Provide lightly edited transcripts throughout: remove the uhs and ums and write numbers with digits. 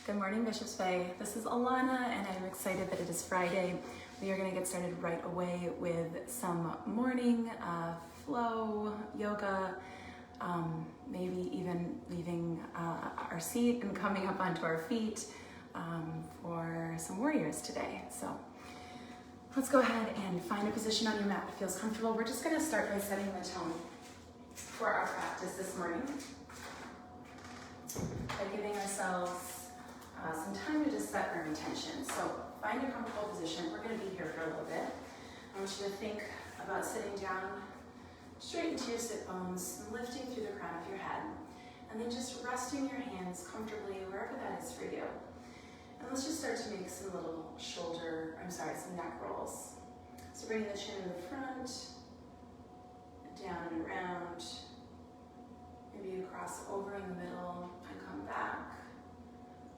Good morning, Bishop's Bay. This is Alana, and I'm excited that it is Friday. We are going to get started right away with some morning flow yoga, maybe even leaving our seat and coming up onto our feet for some warriors today. So let's go ahead and find a position on your mat that feels comfortable. We're just going to start by setting the tone for our practice this morning by giving ourselves some time to just set our intention. So find a comfortable position. We're going to be here for a little bit. I want you to think about sitting down straight into your sit bones, lifting through the crown of your head, and then just resting your hands comfortably wherever that is for you. And let's just start to make some little some neck rolls. So bringing the chin in the front, down and around, maybe you cross over in the middle and come back.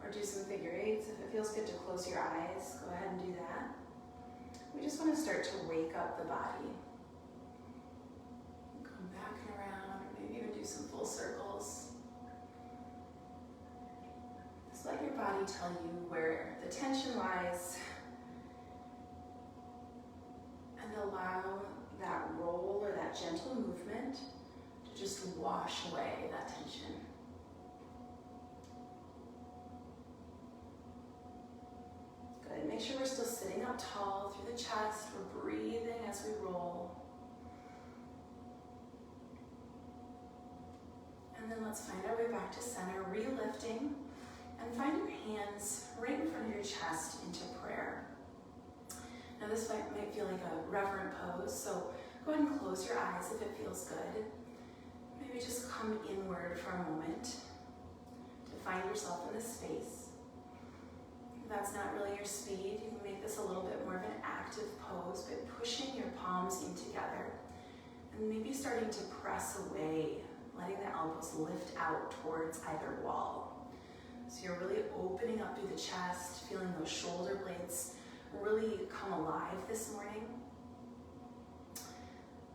Or do some figure eights. If it feels good to close your eyes, go ahead and do that. We just want to start to wake up the body. Come back and around, or maybe even do some full circles. Just let your body tell you where the tension lies, and allow that roll or that gentle movement to just wash away that tension. Good. Make sure we're still sitting up tall through the chest. We're breathing as we roll. And then let's find our way back to center, re-lifting, and find your hands right in front of your chest into prayer. Now this might feel like a reverent pose, so go ahead and close your eyes if it feels good. Maybe just come inward for a moment to find yourself in this space. If that's not really your speed, you can make this a little bit more of an active pose by pushing your palms in together and maybe starting to press away, letting the elbows lift out towards either wall. So you're really opening up through the chest, feeling those shoulder blades really come alive this morning.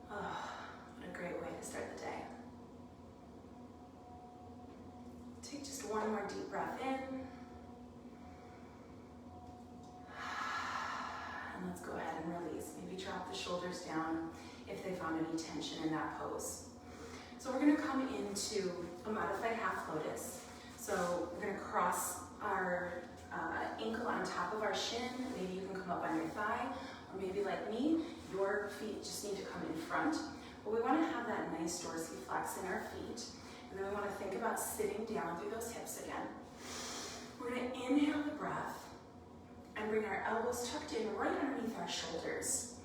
Oh, what a great way to start the day. Take just one more deep breath in. And let's go ahead and release. Maybe drop the shoulders down if they found any tension in that pose. So we're going to come into a modified half lotus. So we're going to cross our ankle on top of our shin. Maybe you can come up on your thigh, or maybe like me, your feet just need to come in front. But we want to have that nice dorsiflex in our feet. And then we want to think about sitting down through those hips again. We're going to inhale the breath and bring our elbows tucked in right underneath our shoulders.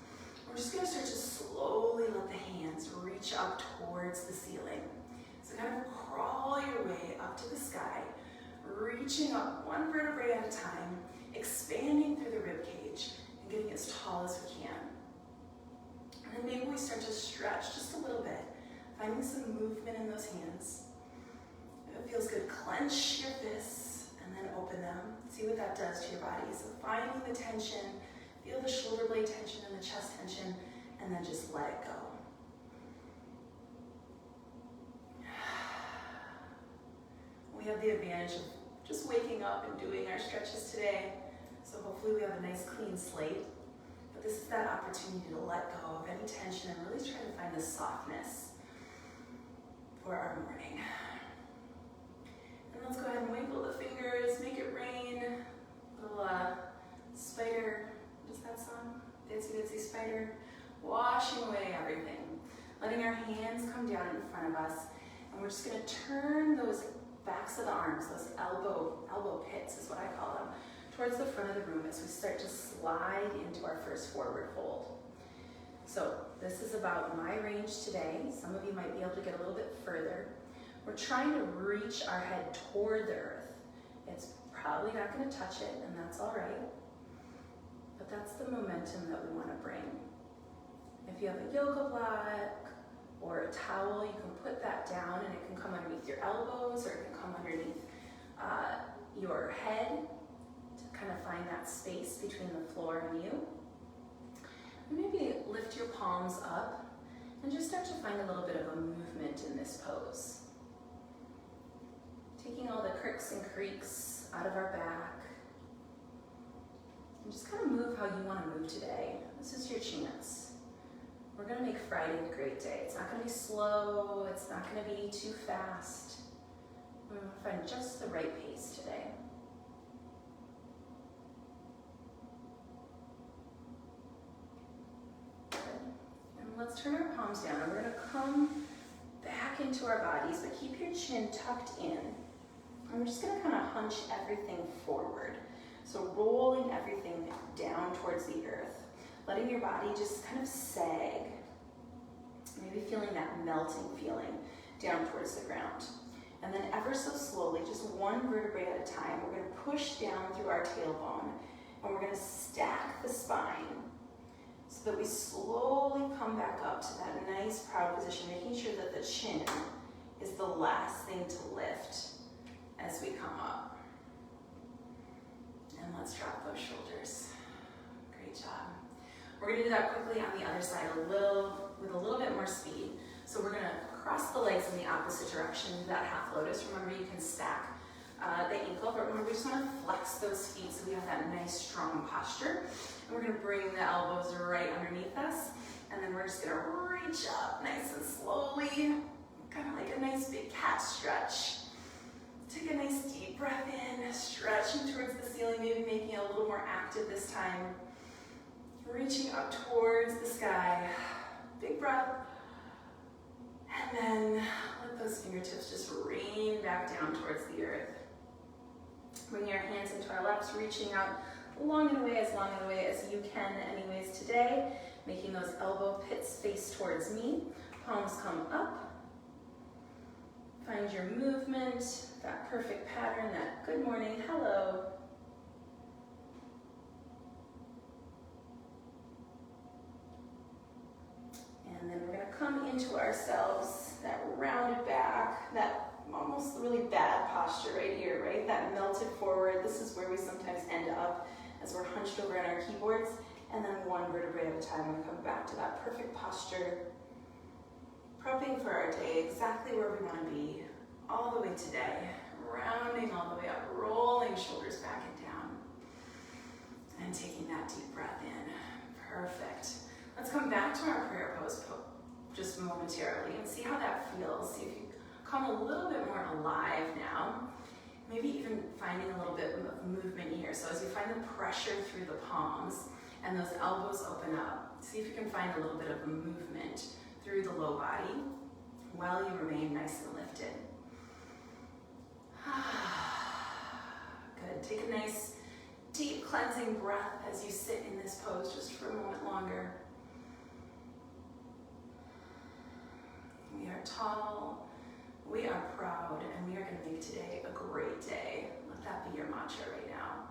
We're just going to start to slowly let the hands reach up towards the ceiling. So kind of crawl your way up to the sky, reaching up one vertebrae at a time, expanding through the rib cage and getting as tall as we can. And then maybe we start to stretch just a little bit, finding some movement in those hands. If it feels good, clench your fists and then open them. See what that does to your body. So finding the tension, feel the shoulder blade tension and the chest tension, and then just let it go. We have the advantage of just waking up and doing our stretches today. So hopefully we have a nice clean slate. But this is that opportunity to let go of any tension and really try to find the softness for our morning. And let's go ahead and wiggle the fingers, make it rain. Little spider, what is that song? Itsy Bitsy Spider. Washing away everything. Letting our hands come down in front of us. And we're just gonna turn those backs of the arms, those elbow pits is what I call them, towards the front of the room as we start to slide into our first forward fold. So this is about my range today. Some of you might be able to get a little bit further. We're trying to reach our head toward the earth. It's probably not going to touch it, and that's all right. But that's the momentum that we want to bring. If you have a yoga block or a towel, you can put that down and it can come underneath your elbows or it can come underneath your head to kind of find that space between the floor and you. And maybe lift your palms up and just start to find a little bit of a movement in this pose. Taking all the crooks and creaks out of our back. And just kind of move how you want to move today. This is your chance. We're going to make Friday a great day. It's not going to be slow. It's not going to be too fast. We're going to find just the right pace today. Good. And let's turn our palms down. And we're going to come back into our bodies, but keep your chin tucked in. And we're just going to kind of hunch everything forward. So rolling everything down towards the earth. Letting your body just kind of sag. Maybe feeling that melting feeling down towards the ground. And then ever so slowly, just one vertebrae at a time, we're going to push down through our tailbone. And we're going to stack the spine so that we slowly come back up to that nice proud position, making sure that the chin is the last thing to lift as we come up. And let's drop those shoulders. Great job. We're going to do that quickly on the other side with a little bit more speed. So we're going to cross the legs in the opposite direction, that half lotus. Remember, you can stack the ankle, but remember, we just want to flex those feet so we have that nice, strong posture. And we're going to bring the elbows right underneath us, and then we're just going to reach up nice and slowly, kind of like a nice big cat stretch. Take a nice deep breath in, stretching towards the ceiling, maybe making it a little more active this time. Reaching up towards the sky. Big breath. And then let those fingertips just rain back down towards the earth. Bring your hands into our laps, reaching out long and away as you can anyways today. Making those elbow pits face towards me. Palms come up. Find your movement, that perfect pattern, that good morning, hello. And then we're going to come into ourselves, that rounded back, that almost really bad posture right here, right? That melted forward. This is where we sometimes end up as we're hunched over on our keyboards. And then one vertebrae at a time, we're going to come back to that perfect posture. Prepping for our day, exactly where we want to be, all the way today. Rounding all the way up, rolling shoulders back and down. And taking that deep breath in. Perfect. Let's come back to our prayer pose just momentarily and see how that feels. See if you come a little bit more alive now. Maybe even finding a little bit of movement here. So as you find the pressure through the palms and those elbows open up, see if you can find a little bit of movement through the low body while you remain nice and lifted. Good. Take a nice deep cleansing breath as you sit in this pose just for a moment longer. We are tall, we are proud, and we are going to make today a great day. Let that be your mantra right now.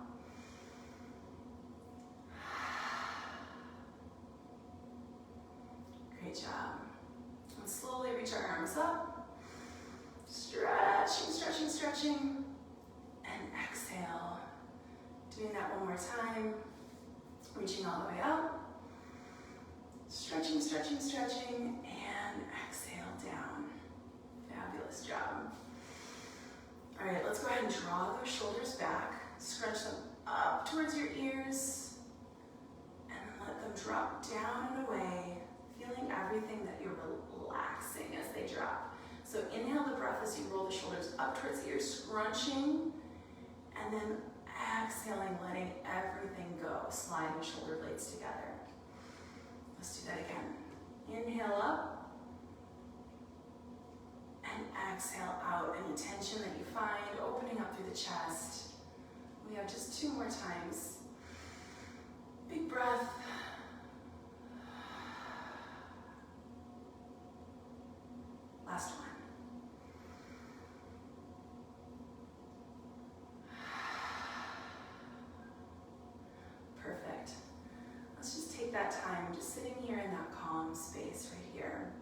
Great job. And slowly reach our arms up. Stretching, stretching, stretching. And exhale. Doing that one more time. Reaching all the way up. Stretching, stretching, stretching. And exhale down. Fabulous job. All right, let's go ahead and draw those shoulders back. Scrunch them up towards your ears. And then let them drop down and away. Feeling everything that you're relaxing as they drop. So inhale the breath as you roll the shoulders up towards the ears, scrunching, and then exhaling, letting everything go, sliding shoulder blades together. Let's do that again. Inhale up, and exhale out. Any tension that you find, opening up through the chest. We have just 2 more times. Big breath. Last one. Perfect. Let's just take that time, just sitting here in that calm space right here.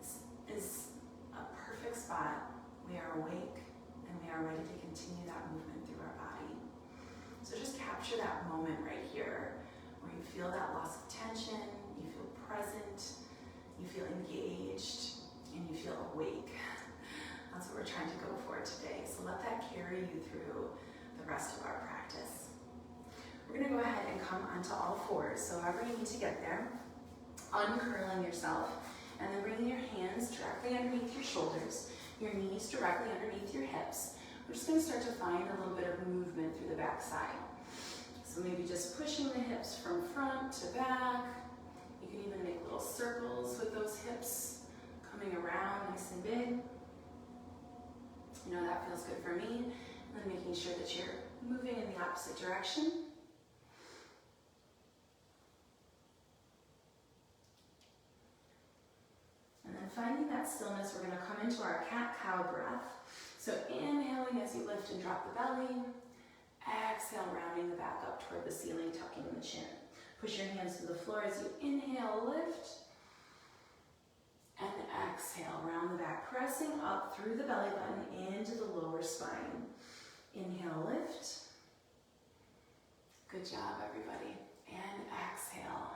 This is a perfect spot. We are awake and we are ready to continue that movement through our body. So just capture that moment right here where you feel that loss of tension, you feel present, you feel engaged, and you feel awake. That's what we're trying to go for today. So let that carry you through the rest of our practice. We're gonna go ahead and come onto all fours. So however you need to get there, uncurling yourself, and then bringing your hands directly underneath your shoulders, your knees directly underneath your hips. We're just gonna start to find a little bit of movement through the back side. So maybe just pushing the hips from front to back. You can even make little circles with those hips coming around nice and big. You know, that feels good for me. And then making sure that you're moving in the opposite direction. And then finding that stillness, we're gonna come into our cat-cow breath. So inhaling as you lift and drop the belly. Exhale, rounding the back up toward the ceiling, tucking the chin. Push your hands to the floor as you inhale, lift. And exhale, round the back, pressing up through the belly button into the lower spine. Inhale, lift. Good job, everybody. And exhale.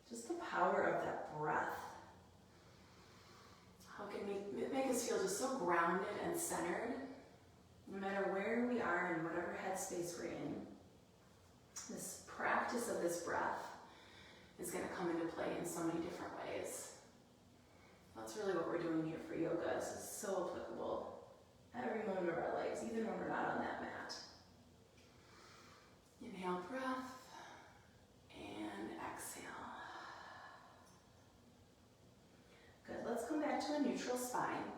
Just the power of that breath. How can it make us feel just so grounded and centered, no matter where we are and whatever headspace we're in. This practice of this breath is going to come into play in so many different ways. That's really what we're doing here for yoga. This is so applicable every moment of our lives, even when we're not on that mat. Inhale, breath, and exhale. Good, let's come back to a neutral spine.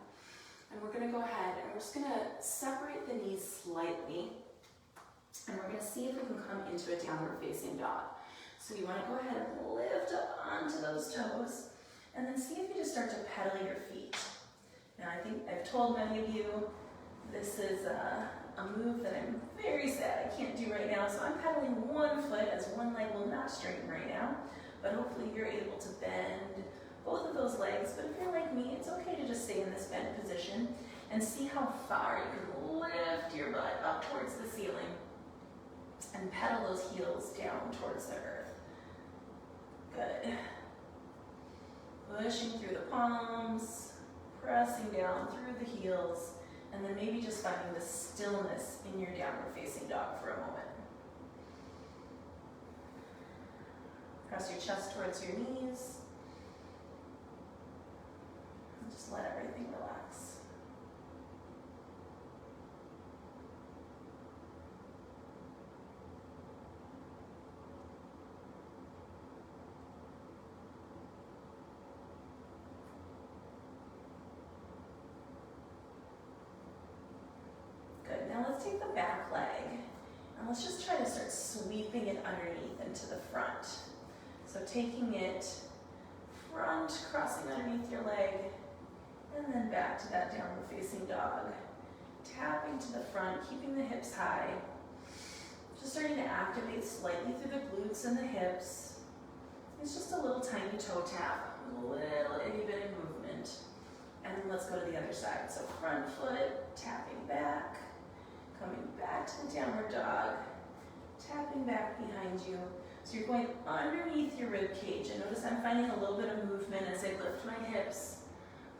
And we're gonna go ahead and we're just gonna separate the knees slightly. And we're gonna see if we can come into a downward facing dog. So you wanna go ahead and lift up onto those toes, and then see if you just start to pedal your feet. Now I think I've told many of you, this is a move that I'm very sad I can't do right now. So I'm pedaling one foot as one leg will not straighten right now, but hopefully you're able to bend both of those legs. But if you're like me, it's okay to just stay in this bent position and see how far you can lift your butt up towards the ceiling and pedal those heels down towards the earth. Good. Pushing through the palms, pressing down through the heels, and then maybe just finding the stillness in your downward facing dog for a moment. Press your chest towards your knees. And just let everything relax. Now let's take the back leg and let's just try to start sweeping it underneath into the front. So taking it front, crossing underneath your leg, and then back to that downward facing dog. Tapping to the front, keeping the hips high. Just starting to activate slightly through the glutes and the hips. It's just a little tiny toe tap, a little itty bitty movement. And then let's go to the other side. So front foot, tapping back. Coming back to the downward dog, tapping back behind you. So you're going underneath your rib cage. And notice I'm finding a little bit of movement as I lift my hips.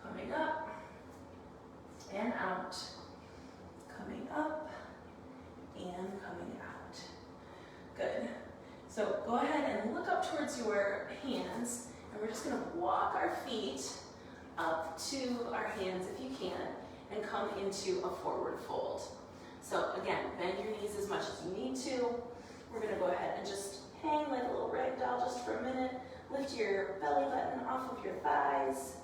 Coming up and out. Coming up and coming out. Good. So go ahead and look up towards your hands. And we're just going to walk our feet up to our hands if you can and come into a forward fold. So again, bend your knees as much as you need to. We're gonna go ahead and just hang like a little rag doll just for a minute. Lift your belly button off of your thighs.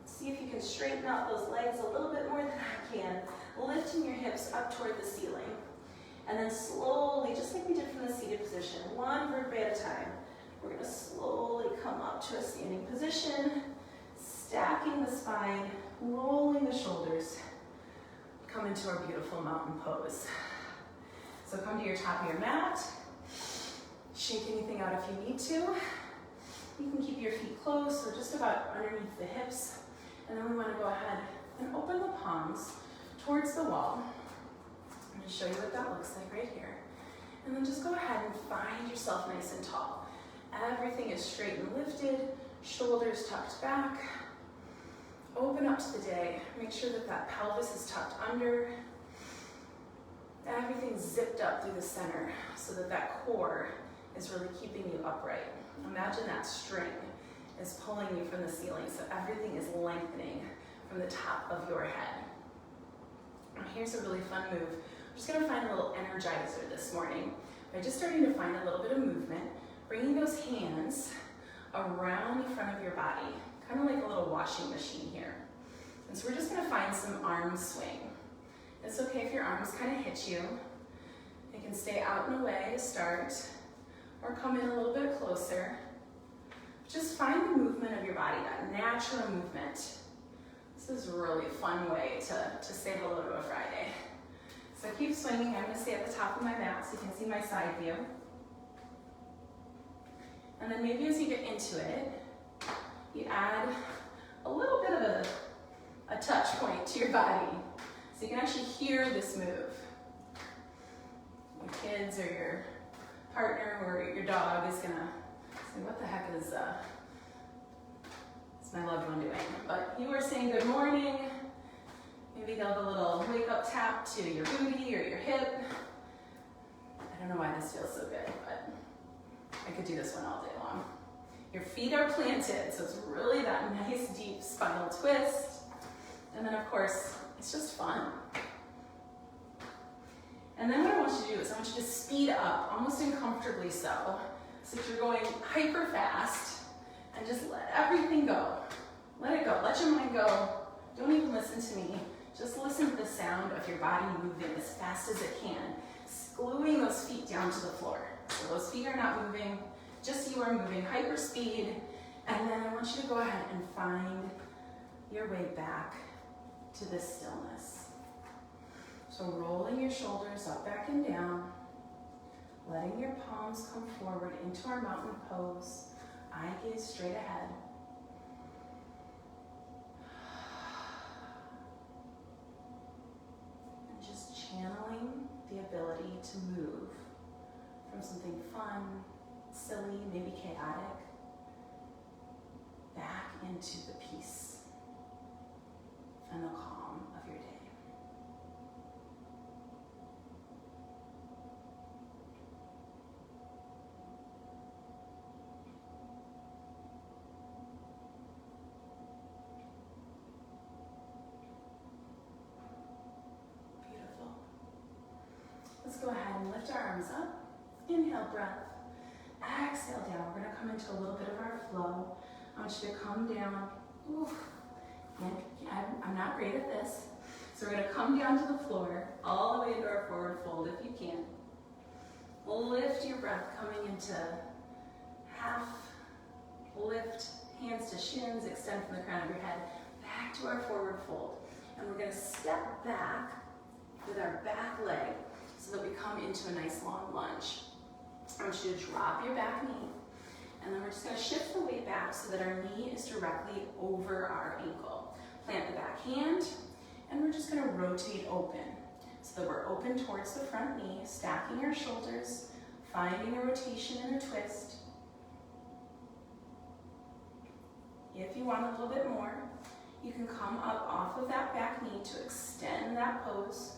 See if you can straighten out those legs a little bit more than I can. Lifting your hips up toward the ceiling. And then slowly, just like we did from the seated position, one vertebrae at a time, we're gonna slowly come up to a standing position, stacking the spine, rolling the shoulders. Come into our beautiful mountain pose. So come to your top of your mat. Shake anything out if you need to. You can keep your feet closed, or just about underneath the hips. And then we want to go ahead and open the palms towards the wall. I'm going to show you what that looks like right here. And then just go ahead and find yourself nice and tall. Everything is straight and lifted, shoulders tucked back. Open up to the day. Make sure that that pelvis is tucked under. Everything's zipped up through the center so that that core is really keeping you upright. Imagine that string is pulling you from the ceiling, so everything is lengthening from the top of your head. And here's a really fun move. I'm just gonna find a little energizer this morning by just starting to find a little bit of movement, bringing those hands around the front of your body, kind of like a little washing machine here. And so we're just gonna find some arm swing. It's okay if your arms kind of hit you. They can stay out and away to start, or come in a little bit closer. Just find the movement of your body, that natural movement. This is a really fun way to say hello to a Friday. So keep swinging. I'm going to stay at the top of my mat so you can see my side view. And then maybe as you get into it, you add a little bit of a touch point to your body. So you can actually hear this move. Your kids or your partner or your dog is gonna say, what the heck is my loved one doing? But you are saying good morning. Maybe they'll have a little wake up tap to your booty or your hip. I don't know why this feels so good, but I could do this one all day long. Your feet are planted, so it's really that nice deep spinal twist. And then of course, it's just fun. And then what I want you to do is I want you to speed up, almost uncomfortably so that you're going hyper fast, and just let everything go. Let it go, let your mind go. Don't even listen to me. Just listen to the sound of your body moving as fast as it can, gluing those feet down to the floor. So those feet are not moving, just you are moving hyper speed. And then I want you to go ahead and find your way back to this stillness. So rolling your shoulders up, back, and down, letting your palms come forward into our mountain pose, eye gaze straight ahead. And just channeling the ability to move from something fun, silly, maybe chaotic, back into the peace and the calm of your day. Let's go ahead and lift our arms up. Inhale, breath. Exhale down. We're going to come into a little bit of our flow. I want you to come down. Oof. I'm not great at this. So we're going to come down to the floor, all the way into our forward fold if you can. We'll lift your breath, coming into half lift, hands to shins, extend from the crown of your head, back to our forward fold. And we're going to step back with our back leg, so that we come into a nice long lunge. I want you to drop your back knee, and then we're just going to shift the weight back so that our knee is directly over our ankle. Plant the back hand, and we're just going to rotate open so that we're open towards the front knee, stacking our shoulders, finding a rotation and a twist. If you want a little bit more, you can come up off of that back knee to extend that pose.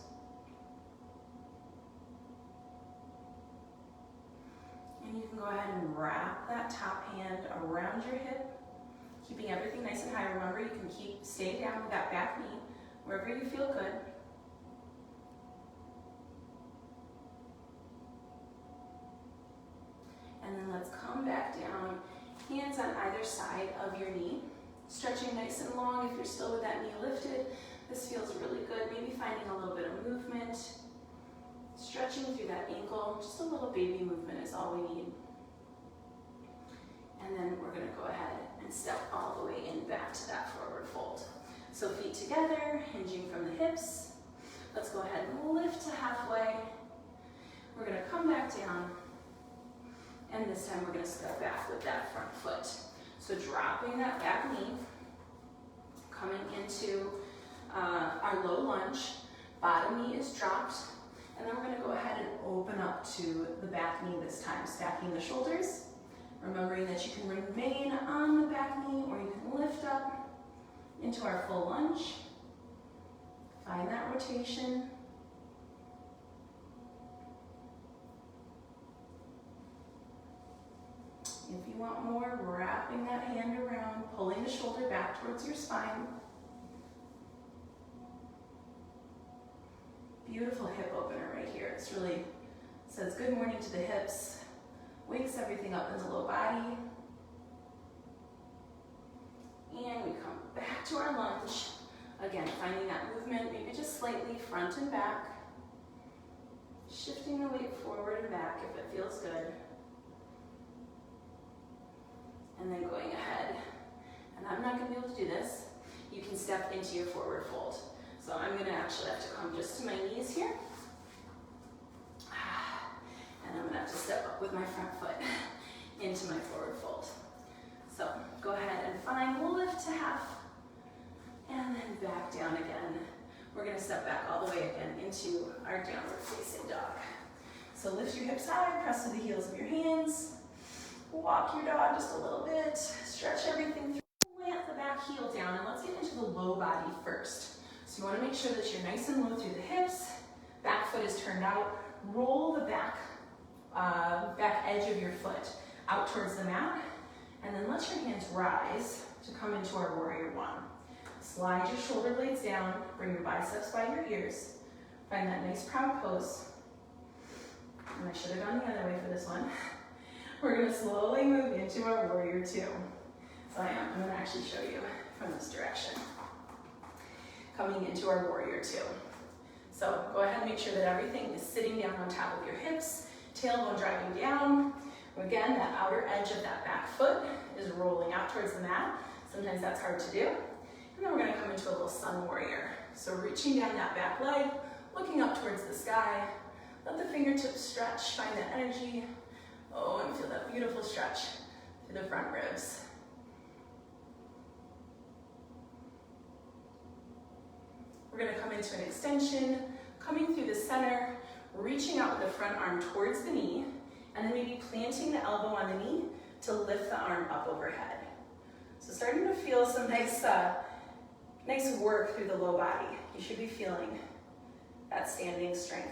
And you can go ahead and wrap that top hand around your hip, keeping everything nice and high. Remember, you can stay down with that back knee wherever you feel good. And then let's come back down, hands on either side of your knee, stretching nice and long. If you're still with that knee lifted, this feels really good. Maybe finding a little bit of movement. Stretching through that ankle, just a little baby movement is all we need. And then we're going to go ahead and step all the way in back to that forward fold. So feet together, hinging from the hips. Let's go ahead and lift to halfway. We're going to come back down, and this time we're going to step back with that front foot. So dropping that back knee, coming into our low lunge, bottom knee is dropped. And then we're going to go ahead and open up to the back knee this time, stacking the shoulders, remembering that you can remain on the back knee or you can lift up into our full lunge. Find that rotation. If you want more, wrapping that hand around, pulling the shoulder back towards your spine. Beautiful hip opener right here. It's really says good morning to the hips, wakes everything up in the low body. And we come back to our lunge. Again, finding that movement, maybe just slightly front and back. Shifting the weight forward and back if it feels good. And then going ahead, and I'm not going to be able to do this, you can step into your forward fold. So I'm going to actually have to come just to my knees here. And I'm going to have to step up with my front foot into my forward fold. So go ahead and find, we'll lift to half, and then back down again. We're going to step back all the way again into our downward facing dog. So lift your hips high, press to the heels of your hands. Walk your dog just a little bit, stretch everything through, plant the back heel down, and let's get into the low body first. So you want to make sure that you're nice and low through the hips, back foot is turned out, roll the back edge of your foot out towards the mat, and then let your hands rise to come into our warrior one. Slide your shoulder blades down, bring your biceps by your ears, find that nice proud pose. And I should have gone the other way for this one. We're going to slowly move into our warrior two. So I'm going to actually show you from this direction. Coming into our warrior two. So go ahead and make sure that everything is sitting down on top of your hips, tailbone driving down. Again, that outer edge of that back foot is rolling out towards the mat. Sometimes that's hard to do. And then we're going to come into a little sun warrior. So reaching down that back leg, looking up towards the sky. Let the fingertips stretch, find that energy. Oh, and feel that beautiful stretch through the front ribs. We're going to come into an extension, coming through the center, reaching out with the front arm towards the knee, and then maybe planting the elbow on the knee to lift the arm up overhead. So starting to feel some nice work through the low body. You should be feeling that standing strength.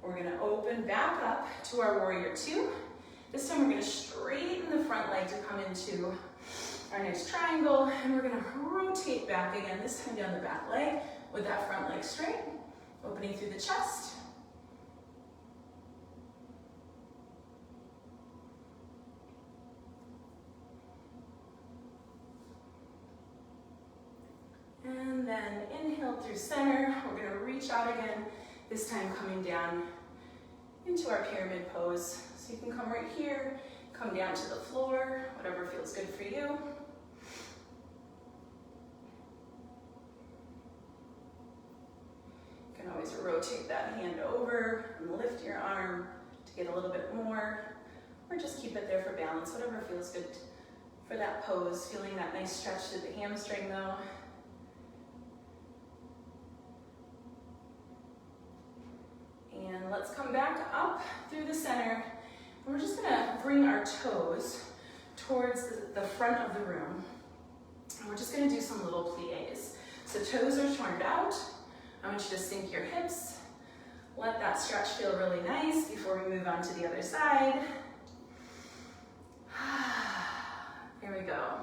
We're going to open back up to our warrior two. This time we're going to straighten the front leg to come into our nice triangle, and we're going to rotate back again, this time down the back leg with that front leg straight, opening through the chest. And then inhale through center. We're going to reach out again, this time coming down into our pyramid pose. So you can come right here, come down to the floor, whatever feels good for you. You can always rotate that hand over and lift your arm to get a little bit more, or just keep it there for balance, whatever feels good for that pose. Feeling that nice stretch through the hamstring though. And let's come back up through the center. And we're just gonna bring our toes towards the front of the room. And we're just gonna do some little pliés. So toes are turned out. I want you to sink your hips. Let that stretch feel really nice before we move on to the other side. Here we go.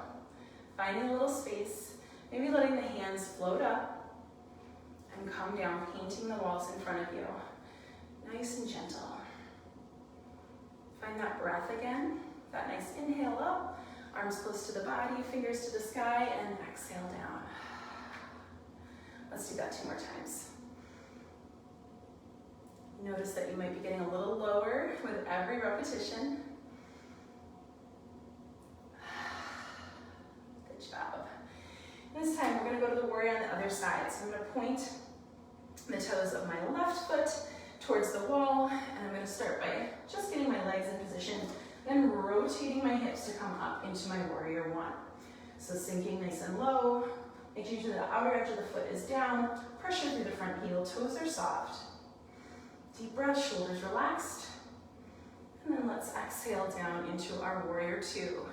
Finding a little space, maybe letting the hands float up and come down, painting the walls in front of you. Nice and gentle. Find that breath again. That nice inhale up, arms close to the body, fingers to the sky, and exhale down. Let's do that 2 more times. Notice that you might be getting a little lower with every repetition. Good job. This time we're going to go to the warrior on the other side. So I'm going to point the toes of my left foot towards the wall, and I'm going to start by just getting my legs in position, then rotating my hips to come up into my warrior one. So sinking nice and low, making sure the outer edge of the foot is down, pressure through the front heel, toes are soft. Deep breath, shoulders relaxed, And then let's exhale down into our warrior two,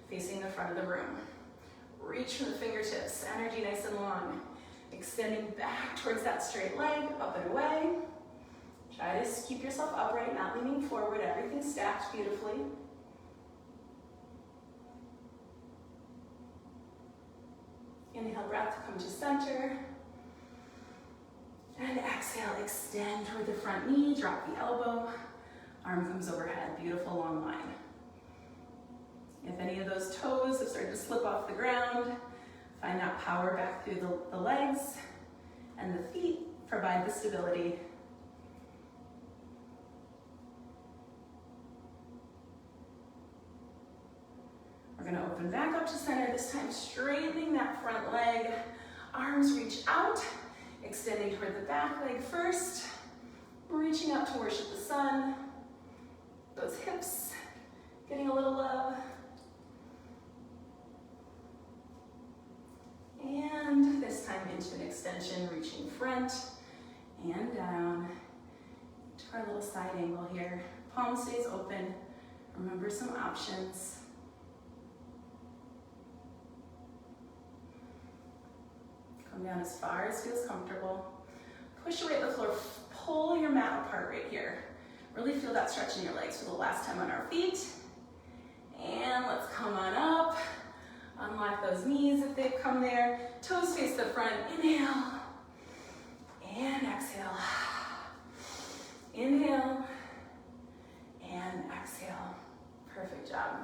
facing the front of the room. Reach from the fingertips, energy nice and long. Extending back towards that straight leg, up and away. Try to keep yourself upright, not leaning forward, everything stacked beautifully. Inhale, breath, come to center. And exhale, extend toward the front knee, drop the elbow. Arm comes overhead, beautiful long line. If any of those toes have started to slip off the ground, find that power back through the legs, and the feet provide the stability. We're gonna open back up to center, this time straightening that front leg. Arms reach out, extending toward the back leg first, reaching up to worship the sun. Those hips getting a little love. And this time into an extension, reaching front and down to our little side angle here. Palm stays open. Remember some options. Come down as far as feels comfortable. Push away at the floor. Pull your mat apart right here. Really feel that stretch in your legs for the last time on our feet. And let's come on up. Unlock those knees if they've come there. Toes face the front. Inhale. And exhale. Inhale. And exhale. Perfect job.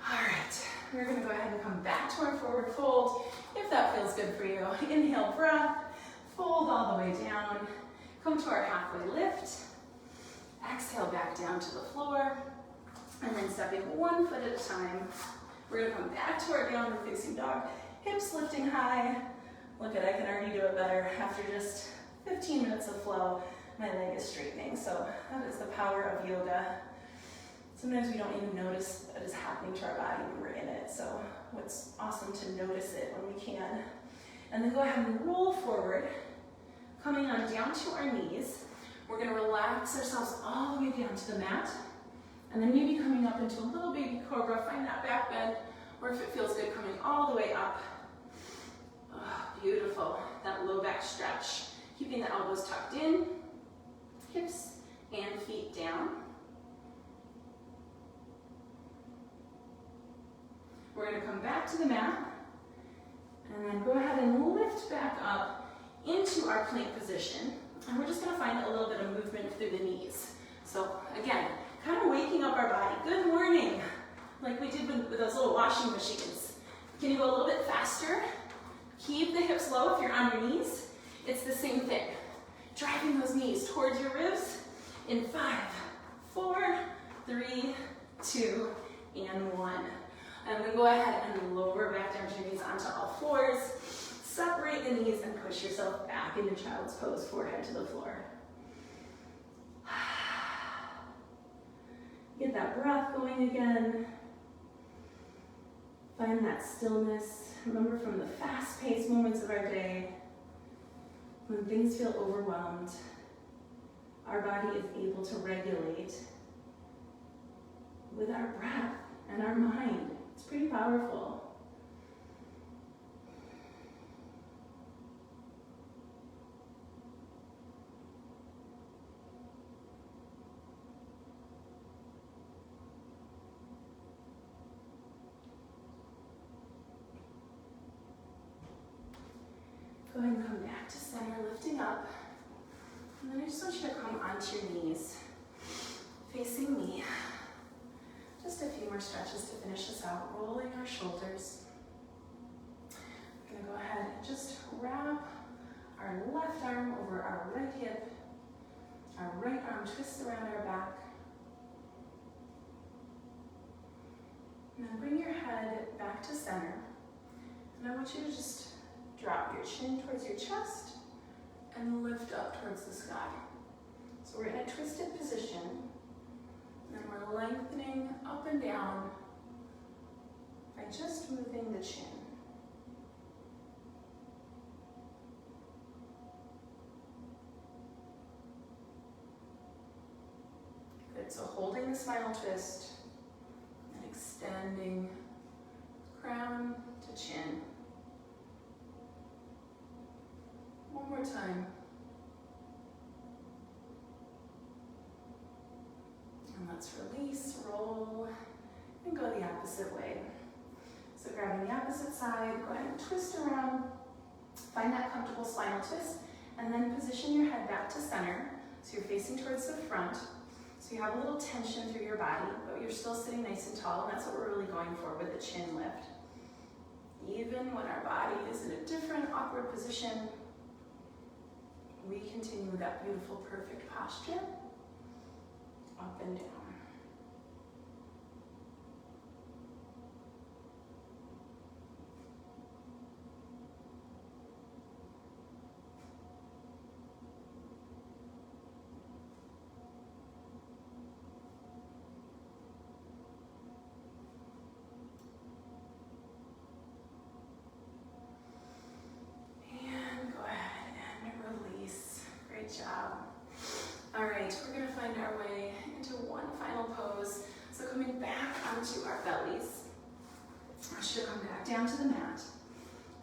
All right. We're going to go ahead and come back to our forward fold if that feels good for you. Inhale, breath. Fold all the way down. Come to our halfway lift. Exhale back down to the floor. And then stepping one foot at a time. We're gonna come back to our downward facing dog. Hips lifting high. Look at, I can already do it better after just 15 minutes of flow. My leg is straightening, so that is the power of yoga. Sometimes we don't even notice that is happening to our body when we're in it, so it's awesome to notice it when we can. And then go ahead and roll forward, coming on down to our knees. We're gonna relax ourselves all the way down to the mat. And then maybe coming up into a little baby cobra, find that back bend, or if it feels good, coming all the way up. Oh, beautiful, that low back stretch. Keeping the elbows tucked in, hips and feet down. We're gonna come back to the mat, and then go ahead and lift back up into our plank position. And we're just gonna find a little bit of movement through the knees. So again, kind of waking up our body. Good morning, like we did with those little washing machines. Can you go a little bit faster? Keep the hips low if you're on your knees. It's the same thing. Driving those knees towards your ribs in 5, 4, 3, 2, and 1. And then go ahead and lower back down to your knees onto all fours. Separate the knees and push yourself back into child's pose, forehead to the floor. Get that breath going again. Find that stillness. Remember from the fast-paced moments of our day, when things feel overwhelmed, our body is able to regulate with our breath and our mind. It's pretty powerful. Go ahead and come back to center, lifting up. And then I just want you to come onto your knees, facing me. Just a few more stretches to finish this out, rolling our shoulders. I'm gonna go ahead and just wrap our left arm over our right hip. Our right arm twists around our back. And then bring your head back to center. And I want you to just drop your chin towards your chest and lift up towards the sky. So we're in a twisted position, and we're lengthening up and down by just moving the chin. Good Good, so holding the spinal twist and extending crown to chin. One more time. And let's release, roll, and go the opposite way. So grabbing the opposite side, go ahead and twist around. Find that comfortable spinal twist, and then position your head back to center. So you're facing towards the front. So you have a little tension through your body, but you're still sitting nice and tall, and that's what we're really going for with the chin lift. Even when our body is in a different awkward position, we continue with that beautiful, perfect posture, up and down. Job. All right, we're going to find our way into one final pose. So coming back onto our bellies, I should come back down to the mat.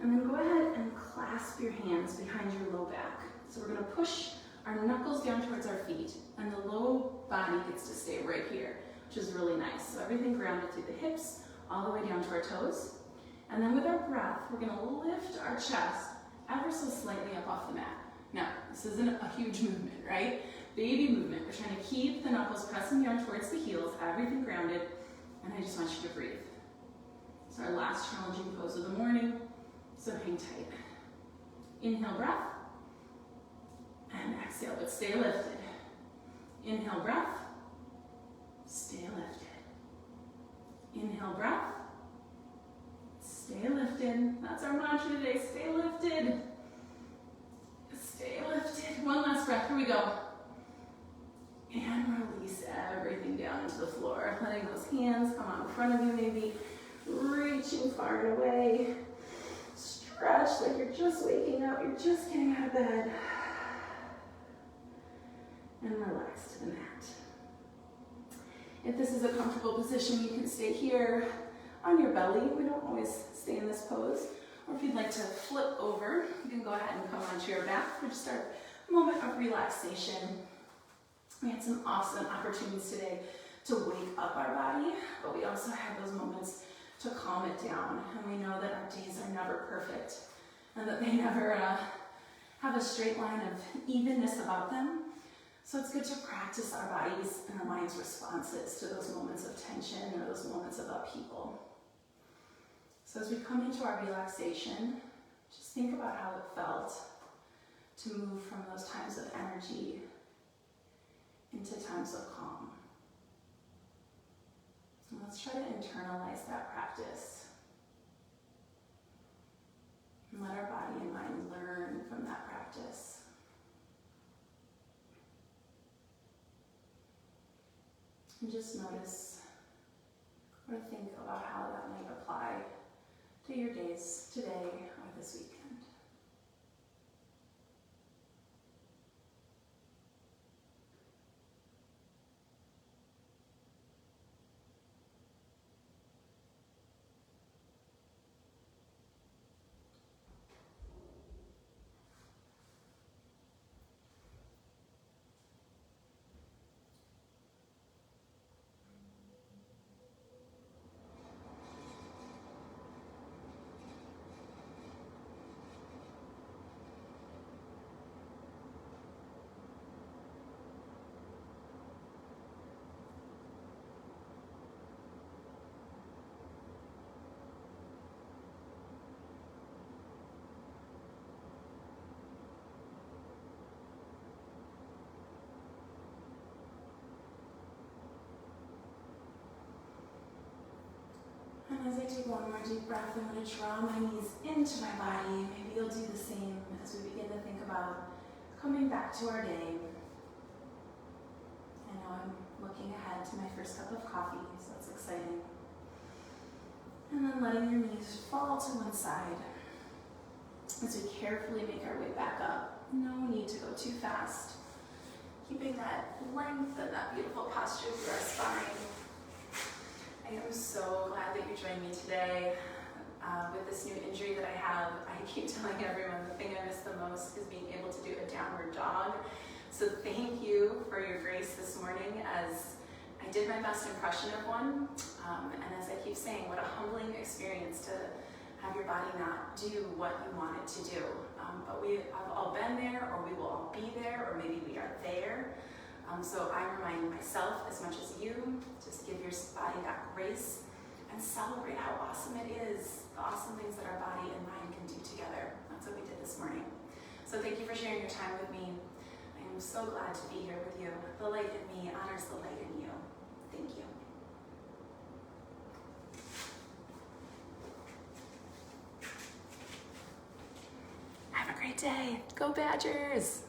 And then go ahead and clasp your hands behind your low back. So we're going to push our knuckles down towards our feet, and the low body gets to stay right here, which is really nice. So everything grounded through the hips, all the way down to our toes. And then with our breath, we're going to lift our chest ever so slightly up off the mat. Now, this isn't a huge movement, right? Baby movement. We're trying to keep the knuckles pressing down towards the heels, everything grounded, and I just want you to breathe. It's our last challenging pose of the morning, so hang tight. Inhale, breath, and exhale, but stay lifted. Inhale, breath, stay lifted. Inhale, breath, stay lifted. That's our mantra today, stay lifted. Stay lifted. One last breath. Here we go. And release everything down into the floor. Letting those hands come out in front of you, maybe reaching far and away. Stretch like you're just waking up. You're just getting out of bed. And relax to the mat. If this is a comfortable position, you can stay here on your belly. We don't always stay in this pose. Or if you'd like to flip over, you can go ahead and come onto your back for just our moment of relaxation. We had some awesome opportunities today to wake up our body, but we also had those moments to calm it down. And we know that our days are never perfect and that they never have a straight line of evenness about them. So it's good to practice our bodies and our minds' responses to those moments of tension or those moments of upheaval. So as we come into our relaxation, just think about how it felt to move from those times of energy into times of calm. And let's try to internalize that practice. And let our body and mind learn from that practice. And just notice or think about how that might apply to your days today or this weekend. And as I take one more deep breath, I'm going to draw my knees into my body. Maybe you'll do the same as we begin to think about coming back to our day. I know I'm looking ahead to my first cup of coffee, so that's exciting. And then letting your knees fall to one side as we carefully make our way back up. No need to go too fast. keeping that length and that beautiful posture through our spine. I am so glad that you joined me today. With this new injury that I have, I keep telling everyone the thing I miss the most is being able to do a downward dog. So thank you for your grace this morning as I did my best impression of one. And as I keep saying, what a humbling experience to have your body not do what you want it to do. But we have all been there, or we will all be there, or maybe we are there. So I remind myself as much as you, just give your body that grace and celebrate how awesome it is, the awesome things that our body and mind can do together. That's what we did this morning. So thank you for sharing your time with me. I am so glad to be here with you. The light in me honors the light in you. Thank you. Have a great day. Go Badgers!